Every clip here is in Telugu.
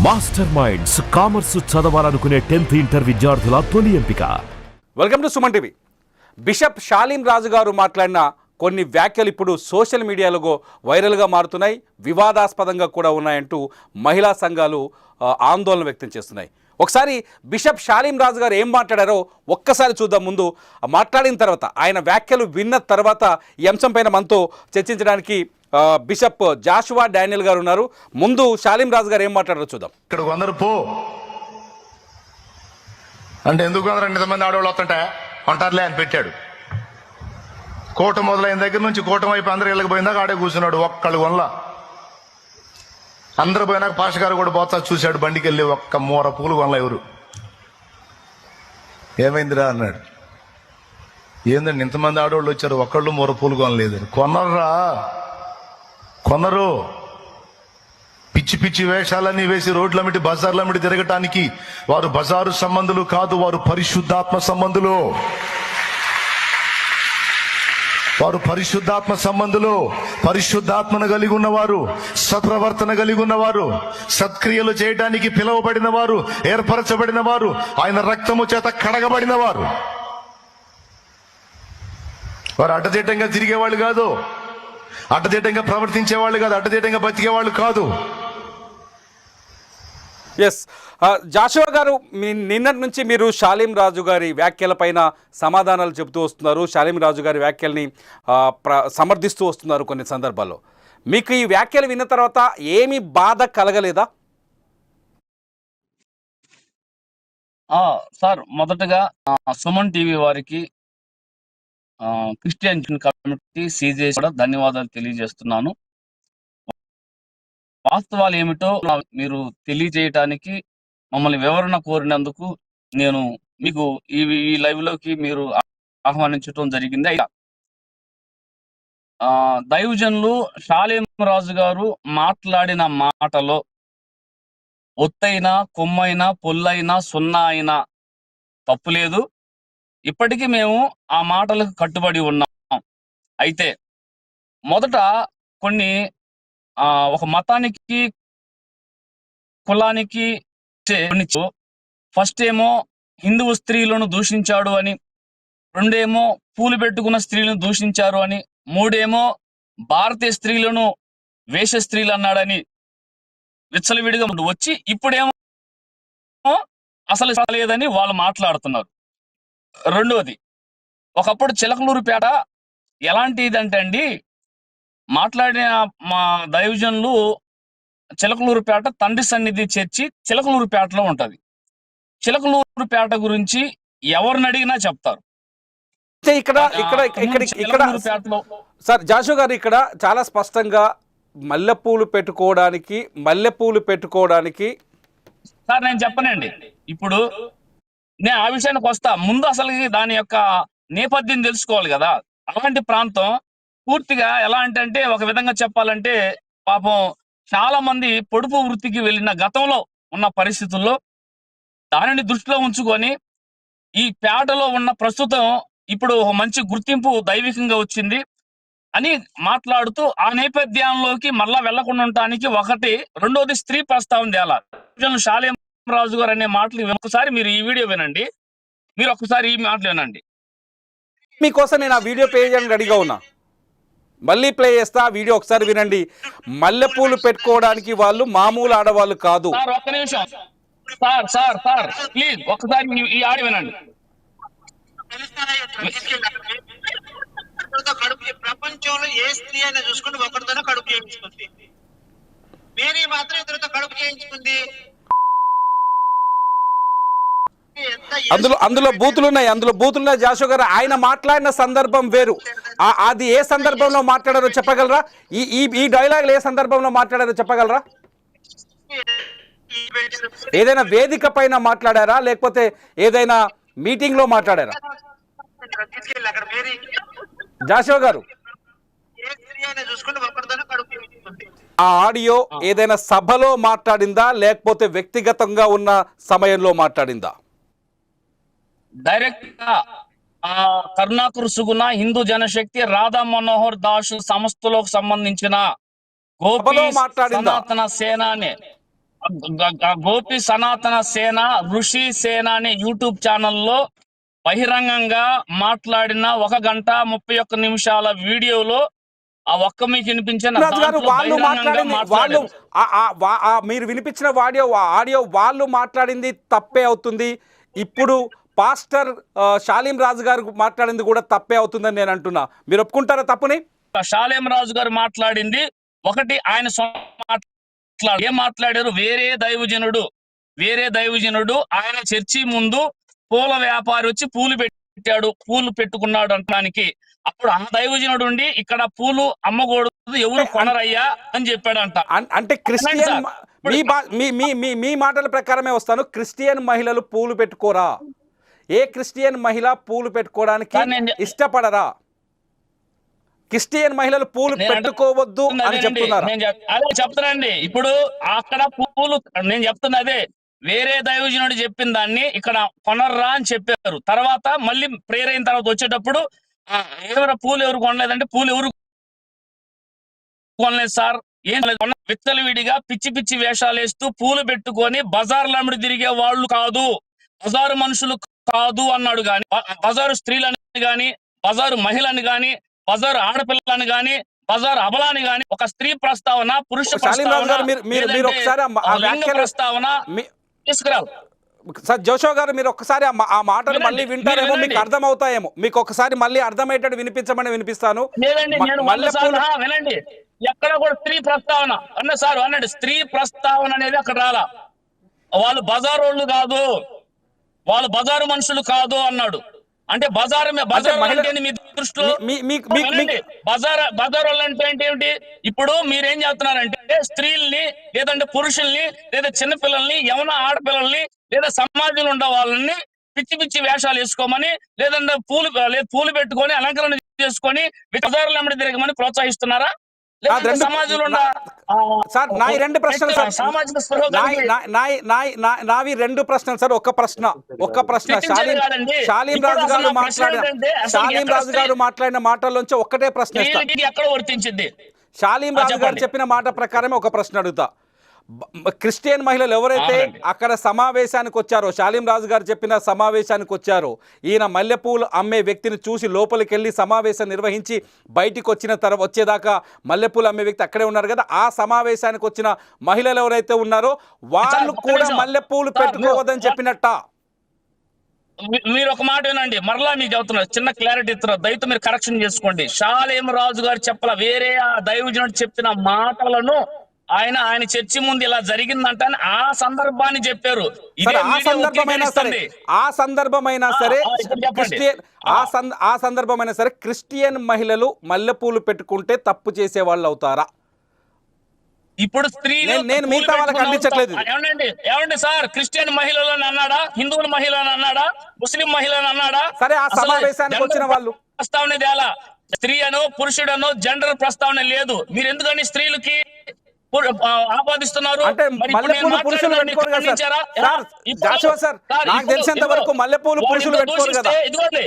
మాస్టర్ మైండ్స్ కామర్స్ చదవాలనుకునే 10th ఇంటర్ విద్యార్థుల తొలి ఎంపిక. Welcome to Suman TV. Bishop Shaleem Raju గారు మాట్లాడిన కొన్ని వ్యాఖ్యలు ఇప్పుడు సోషల్ మీడియాలో వైరల్గా మారుతున్నాయి, వివాదాస్పదంగా కూడా ఉన్నాయంటూ మహిళా సంఘాలు ఆందోళన వ్యక్తం చేస్తున్నాయి. ఒకసారి బిషప్ షాలీం రాజు గారు ఏం మాట్లాడారో ఒక్కసారి చూద్దాం. ముందు మాట్లాడిన తర్వాత ఆయన వ్యాఖ్యలు విన్న తర్వాత ఈ అంశం పైన మనతో చర్చించడానికి బిషప్ జాషువా డానియల్ గారు ఉన్నారు. ముందు షాలీం రాజు గారు ఏం మాట్లాడారో చూద్దాం. ఇక్కడ కొందరు పో అంటే ఎందుకు కొందరు ఇంతమంది ఆడవాళ్ళు వస్తుంటే ఉంటారులే అని పెట్టాడు. కోట మొదలైన దగ్గర నుంచి కూటమి వైపు అందరు ఇళ్ళకి పోయిందాక ఆడే కూర్చున్నాడు. ఒక్కళ్ళు కొనలా. అందరు పోయినాక పాష గారు కూడా పోతా చూశాడు. బండికి వెళ్ళి ఒక్క మూర పూలు కొనలా. ఎవరు ఏమైందిరా అన్నాడు. ఏందండి ఇంతమంది ఆడవాళ్ళు వచ్చారు, ఒక్కళ్ళు మూర పూలు కొనలేదు. కొనరా, కొనరు. పిచ్చి పిచ్చి వేషాలన్నీ వేసి రోడ్లమిటి బజార్లమిటి తిరగటానికి వారు బజారు సంబంధులు కాదు, వారు పరిశుద్ధాత్మ సంబంధులు. వారు పరిశుద్ధాత్మ సంబంధులు, పరిశుద్ధాత్మను కలిగి ఉన్నవారు, సత్ప్రవర్తన కలిగి ఉన్నవారు, సత్క్రియలు చేయడానికి పిలువబడిన వారు, ఏర్పరచబడిన వారు, ఆయన రక్తము చేత కడగబడిన వారు. వారు అడ్డదిడ్డంగా తిరిగేవాళ్ళు కాదు, అడ్డదిడ్డంగా ప్రవర్తించేవాళ్ళు కాదు, అడ్డదిడ్డంగా బతికేవాళ్ళు కాదు. ఎస్, జాషువా గారు, నిన్నటి నుంచి మీరు షాలీం రాజు గారి వ్యాఖ్యలపైన సమాధానాలు చెబుతూ వస్తున్నారు. షాలీం రాజు గారి వ్యాఖ్యల్ని సమర్థిస్తూ వస్తున్నారు. కొన్ని సందర్భాల్లో మీకు ఈ వ్యాఖ్యలు విన్న తర్వాత ఏమి బాధ కలగలేదా? సార్, మొదటగా సుమన్ టీవీ వారికి, క్రిస్టియన్ కమ్యూనిటీ సీజే కూడా ధన్యవాదాలు తెలియజేస్తున్నాను. వాస్తవాలు ఏమిటో మీరు తెలియజేయటానికి మమ్మల్ని వివరణ కోరినందుకు నేను మీకు ఈ లైవ్ లోకి మీరు ఆహ్వానించడం జరిగింది. దైవజనులు షాలీం రాజు గారు మాట్లాడిన మాటలో ఒత్తైనా, కొమ్మైనా, పొల్లైనా, సున్నా అయినా తప్పులేదు. ఇప్పటికీ మేము ఆ మాటలకు కట్టుబడి ఉన్నాం. అయితే మొదట కొన్ని ఒక మతానికి, కులానికి ఫస్ట్ ఏమో హిందువు స్త్రీలను దూషించాడు అని, రెండేమో పూలు పెట్టుకున్న స్త్రీలను దూషించారు అని, మూడేమో భారతీయ స్త్రీలను వేష స్త్రీలు అన్నాడని విచ్చలవిడిగా వచ్చి ఇప్పుడేమో అసలు లేదని వాళ్ళు మాట్లాడుతున్నారు. రెండోది, ఒకప్పుడు చిలకలూరుపేట ఎలాంటిదంటే అండి, మాట్లాడిన మా దైవజనులు చిలకలూరుపేట తండ్రి సన్నిధి చర్చి చిలకలూరుపేటలో ఉంటది. చిలకలూరుపేట గురించి ఎవరిని అడిగినా చెప్తారు. సార్ జాషువా గారు, ఇక్కడ చాలా స్పష్టంగా మల్లెపూలు పెట్టుకోవడానికి సార్ నేను చెప్పనండి. ఇప్పుడు నేను ఆ విషయానికి వస్తా. ముందు అసలు దాని యొక్క నేపథ్యం తెలుసుకోవాలి కదా. అలాంటి ప్రాంతం పూర్తిగా ఎలా అంటే ఒక విధంగా చెప్పాలంటే పాపం చాలా మంది పొడుపు వృత్తికి వెళ్ళిన గతంలో ఉన్న పరిస్థితుల్లో దానిని దృష్టిలో ఉంచుకొని ఈ పేటలో ఉన్న ప్రస్తుతం ఇప్పుడు మంచి గుర్తింపు దైవికంగా వచ్చింది అని మాట్లాడుతూ ఆ నేపథ్యంలోకి మళ్ళా వెళ్లకుండా ఉండటానికి ఒకటి. రెండోది, స్త్రీ ప్రస్తావన తేలా. షాలీం రాజు గారు అనే మాటలు ఒకసారి మీరు ఈ వీడియో వినండి, మీరు ఒకసారి ఈ మాటలు వినండి. మీకోసం నేను ఆ వీడియో ప్లే చేయడానికి రెడీగా ఉన్నా. మళ్ళీ ప్లే చేస్తా, వీడియో ఒకసారి వినండి. మల్లెపూలు పెట్టుకోవడానికి వాళ్ళు మామూలు ఆడవాళ్ళు కాదు. సార్ ఒక్క నిమిషం సార్ ప్లీజ్ ఒకసారి ఈ ఆడియో వినండి. ప్రపంచంలో ఏ స్త్రీ అయినా చూసుకుంటే ఒకరితోనే కడుపు చేయించుకుంది. మేరీ మాత్రం ఇద్దరితో కడుపు చేయించుకుంది. అందులో బూతులున్నాయి జాషువా గారు. ఆయన మాట్లాడిన సందర్భం వేరు. అది ఏ సందర్భంలో మాట్లాడారో చెప్పగలరా? ఈ డైలాగ్ ఏ సందర్భంలో మాట్లాడారో చెప్పగలరా? ఏదైనా వేదిక పైన మాట్లాడారా, లేకపోతే ఏదైనా మీటింగ్ లో మాట్లాడారా? జాషువా గారు, ఆ ఆడియో ఏదైనా సభలో మాట్లాడిందా, లేకపోతే వ్యక్తిగతంగా ఉన్న సమయంలో మాట్లాడిందా? డైరెక్ట్ గా కరుణాకర్ సుగుణ, హిందూ జనశక్తి, రాధా మనోహర్ దాస్ సంస్థలకు సంబంధించిన గోపి సనాతన సేనాని గోపి సనాతన సేన ఋషి సేన అనే యూట్యూబ్ ఛానల్లో బహిరంగంగా మాట్లాడిన 1 గంట 31 నిమిషాల వీడియోలో ఆ ఒక్క మీకు వినిపించిన రాజు గారు దాంట్లో వాళ్ళు బహిరంగంగా మాట్లాడింది వాళ్ళు మాట్లాడారు. మీరు వినిపించిన ఆడియో వాళ్ళు మాట్లాడింది తప్పే అవుతుంది. ఇప్పుడు పాస్టర్ షాలీం రాజు గారు మాట్లాడింది కూడా తప్పే అవుతుందని నేను అంటున్నా. మీరు ఒప్పుకుంటారా తప్పుని? షాలేం రాజు గారు మాట్లాడింది ఒకటి, ఆయన ఏం మాట్లాడారు, వేరే దైవజనుడు ఆయన చర్చి ముందు పూల వ్యాపారి వచ్చి పూలు పెట్టాడు, పూలు పెట్టుకున్నాడు అంటానికి, అప్పుడు ఆ దైవజనుడు ఉండి ఇక్కడ పూలు అమ్మకూడదు, ఎవరు కొనరయ్యా అని చెప్పాడంట. అంటే క్రిస్టియన్ మీ మాటల ప్రకారమే వస్తాను. క్రిస్టియన్ మహిళలు పూలు పెట్టుకోరా? ఏ క్రిస్టియన్ మహిళ పూలు పెట్టుకోవడానికి ఇష్టపడరా? క్రిస్టియన్ మహిళలు పూలు పెట్టుకోవద్దు అని చెప్తున్నారు. అదే చెప్తానండి. ఇప్పుడు అక్కడ పూలు నేను చెప్తున్నా అదే, వేరే దైవజనుడు చెప్పిన దాన్ని ఇక్కడ కొనర్రా అని చెప్పారు. తర్వాత మళ్ళీ ప్రేయర్ అయిన తర్వాత వచ్చేటప్పుడు పూలు ఎవరు కొనలేదంటే, పూలు ఎవరు కొనలేదు సార్, ఏం విత్తలు విడిగా పిచ్చి పిచ్చి వేషాలు వేస్తూ పూలు పెట్టుకొని బజార్లమ్మడి తిరిగే వాళ్ళు కాదు, బజారు మనుషులు కాదు అన్నాడు. గాని బజారు స్త్రీలని గాని, బజారు మహిళని గాని, బజారు ఆడపిల్లని గాని, బజారు అబలాని గాని, ఒక స్త్రీ ప్రస్తావన, పురుష ప్రస్తావన తీసుకురావు. సార్ జోషో గారు, మీరు ఒక్కసారి ఆ మాటలు మళ్ళీ వింటారేమో, మీకు అర్థం అవుతాయేమో. మీకు ఒకసారి మళ్ళీ అర్థమయ్యేటట్టు వినిపించమని వినిపిస్తాను. వినండి, ఎక్కడ కూడా స్త్రీ ప్రస్తావన అన్న సార్ అన్నాడు, స్త్రీ ప్రస్తావన అనేది అక్కడ రాలా. వాళ్ళు బజారు వాళ్ళు కాదు, వాళ్ళు బజారు మనుషులు కాదు అన్నాడు. అంటే బజారు అంటే మీ దృష్టిలో బజారు అంటే ఏంటి? ఇప్పుడు మీరేం చేస్తున్నారంటే పూర్ణాంటే లేదంటే పురుషుల్ని, లేదా చిన్నపిల్లల్ని, యవన ఆడపిల్లల్ని, లేదా సమాజంలో ఉండే వాళ్ళని పిచ్చి పిచ్చి వేషాలు వేసుకోమని, లేదంటే పూలు పెట్టుకొని అలంకరణ చేసుకొని బజారులు అమ్మడి తిరగమని ప్రోత్సహిస్తున్నారా? సమాజంలో సార్ నావి 2 ప్రశ్నలు సార్. నావి 2 ప్రశ్నలు సార్. ఒక ప్రశ్న షాలీం రాజు గారు మాట్లాడిన మాటల్లోంచి ఒక్కటే ప్రశ్న. ఎక్కడ వర్తించింది? షాలీం రాజు గారు చెప్పిన మాట ప్రకారమే ఒక ప్రశ్న అడుగుతా. క్రిస్టియన్ మహిళలు ఎవరైతే అక్కడ సమావేశానికి వచ్చారో, షాలీం రాజు గారు చెప్పిన సమావేశానికి వచ్చారో, ఈయన మల్లెపూలు అమ్మే వ్యక్తిని చూసి లోపలికి వెళ్ళి సమావేశం నిర్వహించి బయటికి వచ్చిన తర్వాత వచ్చేదాకా మల్లెపూలు అమ్మే వ్యక్తి అక్కడే ఉన్నారు కదా, ఆ సమావేశానికి వచ్చిన మహిళలు ఎవరైతే ఉన్నారో వాళ్ళు కూడా మల్లెపూలు పెట్టుకోవద్దని చెప్పినట్ట? మీరు ఒక మాట వినండి, మరలా మీకు చెబుతున్నారు, చిన్న క్లారిటీ ఇస్తున్నారు, దయతో మీరు కరెక్షన్ చేసుకోండి. షాలేం రాజు గారు చెప్పల, వేరే ఆ దైవజనుడు చెప్పిన మాటలను ఆయన చర్చి ముందు ఇలా జరిగిందంట ఆ సందర్భాన్ని చెప్పారు. ఆ సందర్భమైనా సరే క్రిస్టియన్ మహిళలు మల్లెపూలు పెట్టుకుంటే తప్పు చేసే వాళ్ళు అవుతారా? ఇప్పుడు స్త్రీలు, నేను మిగతా వాళ్ళకి అందించట్లేదు. ఏమండి సార్, క్రిస్టియన్ మహిళలను అన్నాడా, హిందువుల మహిళలను అన్నాడా, ముస్లిం మహిళలను అన్నాడా? సరే, ఆ సమావేశానికి వచ్చిన వాళ్ళు ప్రస్తావన తేలా. స్త్రీ అనో పురుషుడనో జెండర్ ప్రస్తావన లేదు. మీరు ఎందుకని స్త్రీలకి ఆపాదిస్తున్నారు? అంటే మల్లెపూలు పురుషులు పెట్టుకోరు కదా సార్? జాషువా సార్, నాకు తెలిసినంత వరకు మల్లెపూలు పురుషులు పెట్టుకోరు కదా. ఇదిగోండి,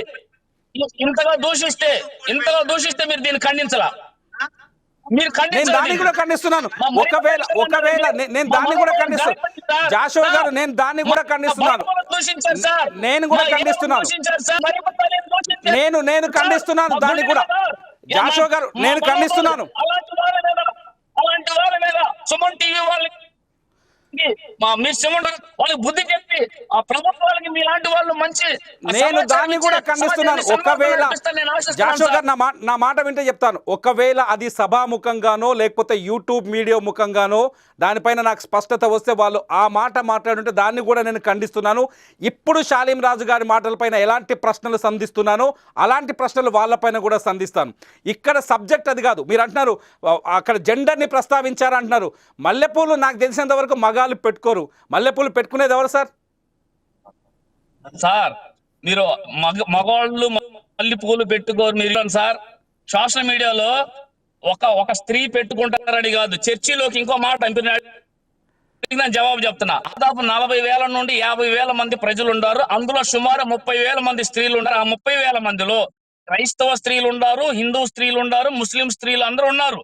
ఇంతగా దూషిస్తే మీరు దీన్ని ఖండించలా? నేను దాన్ని కూడా ఖండిస్తున్నాను. ఒకవేళ నేను దాన్ని కూడా ఖండిస్తున్నాను. జాషువా గారు, నేను దాన్ని కూడా ఖండిస్తున్నాను. నేను కూడా ఖండిస్తున్నాను. నేను ఖండిస్తున్నాను దాన్ని కూడా. జాషువా గారు, నేను ఖండిస్తున్నాను. అలాంటి వాళ్ళ మీద సుమన్ టీవీ వాళ్ళకి మీరు సుమన్ వాళ్ళకి బుద్ధి చెప్పి ఆ ప్రభుత్వాలకి మీలాంటి వాళ్ళు మంచి, నేను దాన్ని కూడా ఖండిస్తున్నాను. ఒకవేళ జాషువా గారు నా మాట వింటే చెప్తాను, ఒకవేళ అది సభాముఖంగానో లేకపోతే యూట్యూబ్ మీడియా ముఖంగానో దానిపైన నాకు స్పష్టత వస్తే వాళ్ళు ఆ మాట మాట్లాడుంటే దాన్ని కూడా నేను ఖండిస్తున్నాను. ఇప్పుడు షాలీం రాజు గారి మాటలపైన ఎలాంటి ప్రశ్నలు సంధిస్తున్నానో అలాంటి ప్రశ్నలు వాళ్ళపైన కూడా సంధిస్తాను. ఇక్కడ సబ్జెక్ట్ అది కాదు. మీరు అంటున్నారు అక్కడ జెండర్ని ప్రస్తావించారంటున్నారు. మల్లెపూలు నాకు తెలిసినంత వరకు మగాళ్ళు పెట్టుకోరు. మల్లెపూలు పెట్టుకునేది ఎవరు సార్? సార్, మీరు మగవాళ్ళు మల్లెపూలు పెట్టుకోరు మీరు సార్. సోషల్ మీడియాలో ఒక స్త్రీ పెట్టుకుంటారని కాదు, చర్చిలోకి ఇంకో మాట నేను జవాబు చెప్తున్నా. దాదాపు 40,000 నుండి 50,000 మంది ప్రజలు ఉన్నారు. అందులో సుమారు 30,000 మంది స్త్రీలు ఉన్నారు. ఆ 30,000 మందిలో క్రైస్తవ స్త్రీలు ఉన్నారు, హిందూ స్త్రీలు ఉన్నారు, ముస్లిం స్త్రీలు అందరూ ఉన్నారు.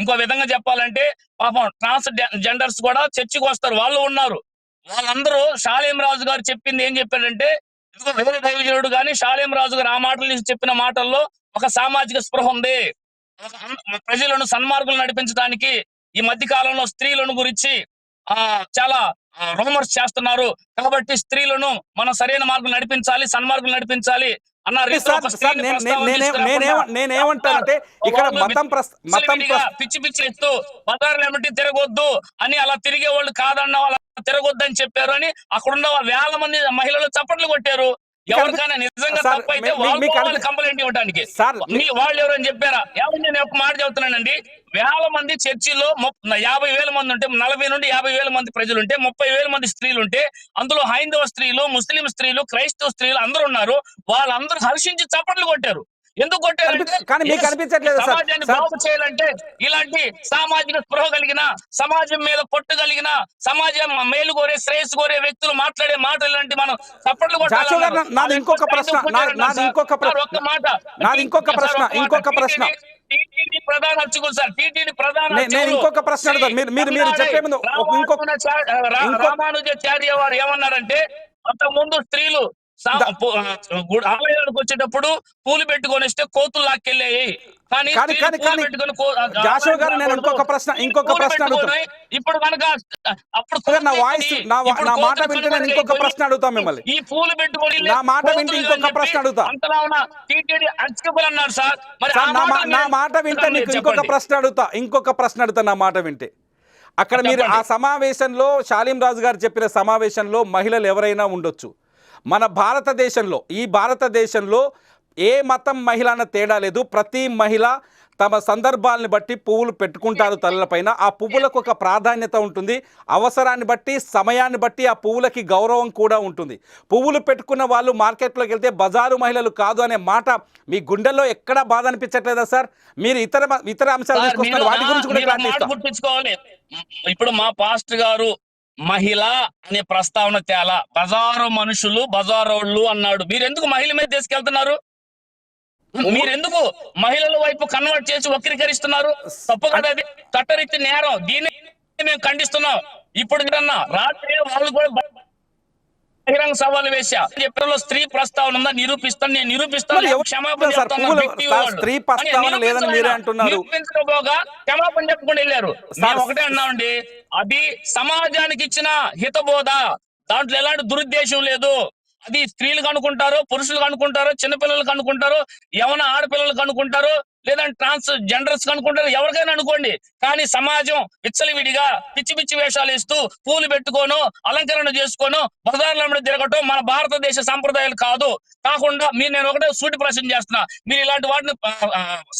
ఇంకో విధంగా చెప్పాలంటే పాపం ట్రాన్స్ జెండర్స్ కూడా చర్చికి వస్తారు, వాళ్ళు ఉన్నారు. వాళ్ళందరూ షాలేం రాజు గారు చెప్పింది ఏం చెప్పాడంటే, ఇదిగో వేరే దైవజనుడు కానీ షాలేం రాజు గారు ఆ మాటలు చెప్పిన మాటల్లో ఒక సామాజిక స్పృహ ఉంది. ప్రజలను సన్మార్గులు నడిపించడానికి ఈ మధ్య కాలంలో స్త్రీలను గురించి చాలా రూమర్స్ చేస్తున్నారు. కాబట్టి స్త్రీలను మనం సరైన మార్గం నడిపించాలి, సన్మార్గులు నడిపించాలి అన్నారు. నేనేమంటానంటే ఇక్కడ పిచ్చి పిచ్చి ఎత్తు బజార్లు ఏమిటి తిరగొద్దు అని, అలా తిరిగే వాళ్ళు కాదన్న వాళ్ళ తిరగొద్దు అని చెప్పారు అని అక్కడున్న వేల మంది మహిళలు చప్పట్లు కొట్టారు. ఎవరికైనా నిజంగా తప్పైతే వాళ్ళు కంప్లైంట్ ఇవ్వడానికి వాళ్ళు ఎవరని చెప్పారా? ఏమని నేను ఒక మాట చెబుతున్నానండి, వేల మంది చర్చిలో 50,000 మంది ఉంటే 40 నుండి 50,000 మంది ప్రజలుంటే 30,000 మంది స్త్రీలుంటే అందులో హైందవ స్త్రీలు, ముస్లిం స్త్రీలు, క్రైస్తవ స్త్రీలు అందరూ ఉన్నారు. వాళ్ళందరూ హర్షించి చప్పట్లు కొట్టారు. ఎందుకు కొట్టారంటే సమాజాన్ని బాగు చేయాలంటే ఇలాంటి సామాజిక స్పృహ కలిగిన, సమాజం మీద పట్టు కలిగిన, సమాజం మేలు కోరే, శ్రేయస్సు కోరే వ్యక్తులు మాట్లాడే మాటలు లాంటి మనం చప్పట్లు కొట్టాలి. ఇంకొక ప్రశ్న ప్రధాన అర్చకులు సార్, టీటీడీ ప్రధాన ఇంకొక ప్రశ్న మీరు చెప్పే ముందు రామానుజాచార్య వారు ఏమన్నారంటే, అంతకుముందు స్త్రీలు ఆలయానికి వచ్చేటప్పుడు పూలు పెట్టుకొని వస్తే కోతులు లాక్కెళ్ళాయి. ఇంకొక ప్రశ్న ఇప్పుడు కనుక మాట వింటే నేను ఇంకొక ప్రశ్న అడుగుతా మిమ్మల్ని. ఈ పూలు పెట్టుకొని నా మాట వింటే ఇంకొక ప్రశ్న అడుగుతా. అంతలా ఉన్న టీటీడీ అర్చకులు అన్నారు సార్. మరి నా మాట వింటే నీకు ఇంకొక ప్రశ్న అడుగుతా నా మాట వింటే. అక్కడ మీరు ఆ సమావేశంలో షాలీం రాజు గారు చెప్పిన సమావేశంలో మహిళలు ఎవరైనా ఉండొచ్చు. మన భారతదేశంలో ఏ మతం మహిళ అన్న తేడా లేదు. ప్రతి మహిళ తమ సందర్భాలను బట్టి పువ్వులు పెట్టుకుంటారు తలలపైన. ఆ పువ్వులకు ఒక ప్రాధాన్యత ఉంటుంది. అవసరాన్ని బట్టి, సమయాన్ని బట్టి ఆ పువ్వులకి గౌరవం కూడా ఉంటుంది. పువ్వులు పెట్టుకున్న వాళ్ళు మార్కెట్లోకి వెళ్తే బజారు మహిళలు కాదు అనే మాట మీ గుండెల్లో ఎక్కడా బాధ అనిపించట్లేదా సార్? మీరు ఇతర అంశాలు తీసుకొస్తున్నారు, వాటి గురించి కూడా గుర్తించుకోవాలి. ఇప్పుడు మా పాస్టర్ గారు మహిళ అనే ప్రస్తావన తేలా, బజారు మనుషులు బజారోళ్ళు అన్నాడు. మీరెందుకు మహిళ మీద తీసుకెళ్తున్నారు? మీరెందుకు మహిళల వైపు కన్వర్ట్ చేసి వక్రీకరిస్తున్నారు? తప్పు కదా, అది చట్టరీత్యా నేరం. దీన్ని మేము ఖండిస్తున్నాం. ఇప్పుడు రాత్రి వాళ్ళు కూడా బహిరంగ సవాలు వేసా, ఎప్పుడో స్త్రీ ప్రస్తావన ఉందా నిరూపిస్తాను, నేను నిరూపిస్తాను, క్షమాపణ నిరూపించకపోగా క్షమాపణ చెప్పుకొని వెళ్ళారు. మేము ఒకటే అన్నామండి, అది సమాజానికి ఇచ్చిన హితబోధ, దాంట్లో ఎలాంటి దురుద్దేశం లేదు. అది స్త్రీలకు అనుకుంటారో, పురుషులకు అనుకుంటారో, చిన్నపిల్లలకు అనుకుంటారో, యవన ఆడపిల్లలకు అనుకుంటారో, లేదంటే ట్రాన్స్ జెండర్స్ అనుకుంటారు, ఎవరికైనా అనుకోండి. కానీ సమాజం విచ్చలవిడిగా పిచ్చి పిచ్చి వేషాలు ఇస్తూ పూలు పెట్టుకోను, అలంకరణ చేసుకోను, బజార్ల తిరగటం మన భారతదేశ సంప్రదాయాలు కాకుండా నేను ఒకటే సూటి ప్రశ్న చేస్తున్నా, మీరు ఇలాంటి వాటిని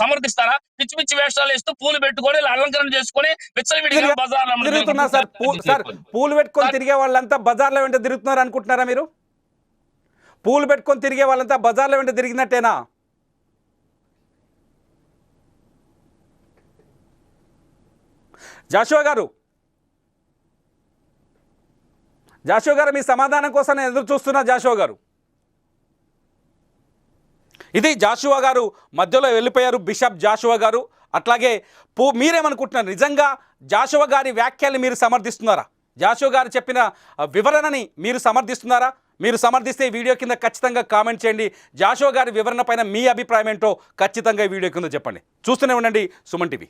సమర్థిస్తారా? పిచ్చి పిచ్చి వేషాలు ఇస్తూ పూలు పెట్టుకొని అలంకరణ చేసుకొని విచ్చలవిడిగా బజార్ల తిరుగుతున్నారు సార్. పూలు పెట్టుకొని తిరిగే వాళ్ళంతా బజార్ల వెంట తిరుగుతున్నారు అనుకుంటున్నారా మీరు? పూలు పెట్టుకొని తిరిగే వాళ్ళంతా బజార్ల వెంట తిరిగినట్టేనా? జాషువా గారు మీ సమాధానం కోసం నేను ఎదురు చూస్తున్నా. జాషువా గారు, ఇది జాషువా గారు మధ్యలో వెళ్ళిపోయారు, బిషప్ జాషువా గారు. అట్లాగే మీరేమనుకుంటున్నారు? నిజంగా జాషువా గారి వ్యాఖ్యల్ని మీరు సమర్థిస్తున్నారా? జాషువా గారు చెప్పిన వివరణని మీరు సమర్థిస్తున్నారా? మీరు సమర్థిస్తే ఈ వీడియో కింద ఖచ్చితంగా కామెంట్ చేయండి. జాషువా గారి వివరణ పైన మీ అభిప్రాయం ఏంటో ఖచ్చితంగా ఈ వీడియో కింద చెప్పండి. చూస్తూనే ఉండండి సుమన్ టీవీ.